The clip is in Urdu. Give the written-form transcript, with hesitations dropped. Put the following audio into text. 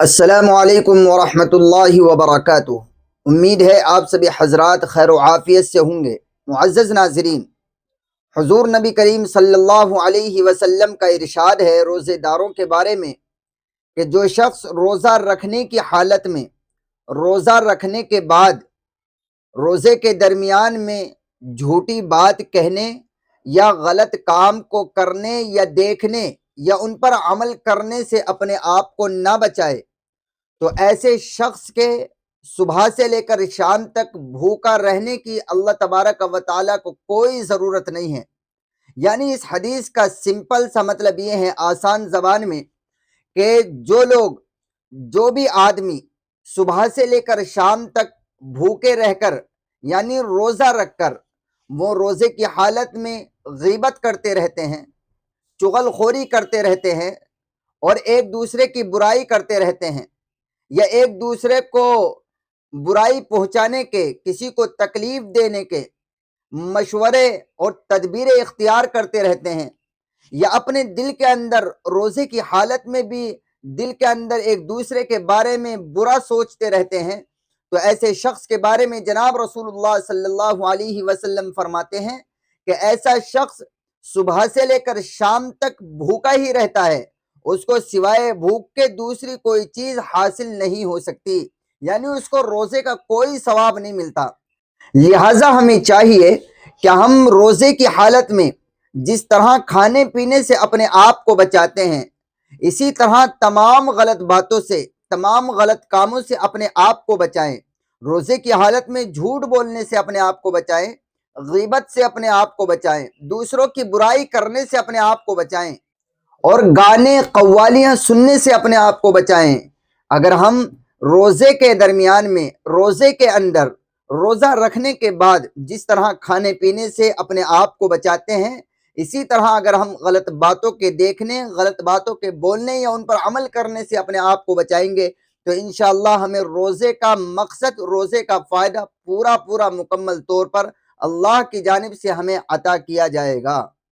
السلام علیکم ورحمۃ اللہ وبرکاتہ۔ امید ہے آپ سبھی حضرات خیر و عافیت سے ہوں گے۔ معزز ناظرین، حضور نبی کریم صلی اللہ علیہ وسلم کا ارشاد ہے روزے داروں کے بارے میں کہ جو شخص روزہ رکھنے کی حالت میں، روزہ رکھنے کے بعد، روزے کے درمیان میں جھوٹی بات کہنے یا غلط کام کو کرنے یا دیکھنے یا ان پر عمل کرنے سے اپنے آپ کو نہ بچائے تو ایسے شخص کے صبح سے لے کر شام تک بھوکا رہنے کی اللہ تبارک و تعالیٰ کو کوئی ضرورت نہیں ہے۔ یعنی اس حدیث کا سمپل سا مطلب یہ ہے آسان زبان میں کہ جو بھی آدمی صبح سے لے کر شام تک بھوکے رہ کر یعنی روزہ رکھ کر وہ روزے کی حالت میں غیبت کرتے رہتے ہیں، چغل خوری کرتے رہتے ہیں اور ایک دوسرے کی برائی کرتے رہتے ہیں یا ایک دوسرے کو برائی پہنچانے کے، کسی کو تکلیف دینے کے مشورے اور تدبیریں اختیار کرتے رہتے ہیں، یا اپنے دل کے اندر روزے کی حالت میں بھی دل کے اندر ایک دوسرے کے بارے میں برا سوچتے رہتے ہیں، تو ایسے شخص کے بارے میں جناب رسول اللہ صلی اللہ علیہ وسلم فرماتے ہیں کہ ایسا شخص صبح سے لے کر شام تک بھوکا ہی رہتا ہے، اس کو سوائے بھوک کے دوسری کوئی چیز حاصل نہیں ہو سکتی، یعنی اس کو روزے کا کوئی ثواب نہیں ملتا۔ لہٰذا ہمیں چاہیے کہ ہم روزے کی حالت میں جس طرح کھانے پینے سے اپنے آپ کو بچاتے ہیں، اسی طرح تمام غلط باتوں سے، تمام غلط کاموں سے اپنے آپ کو بچائیں۔ روزے کی حالت میں جھوٹ بولنے سے اپنے آپ کو بچائیں، غیبت سے اپنے آپ کو بچائیں، دوسروں کی برائی کرنے سے اپنے آپ کو بچائیں اور گانے قوالیاں سننے سے اپنے آپ کو بچائیں۔ اگر ہم روزے کے درمیان میں، روزے کے اندر، روزہ رکھنے کے بعد جس طرح کھانے پینے سے اپنے آپ کو بچاتے ہیں، اسی طرح اگر ہم غلط باتوں کے دیکھنے، غلط باتوں کے بولنے یا ان پر عمل کرنے سے اپنے آپ کو بچائیں گے تو انشاءاللہ ہمیں روزے کا مقصد، روزے کا فائدہ پورا مکمل طور پر اللہ کی جانب سے ہمیں عطا کیا جائے گا۔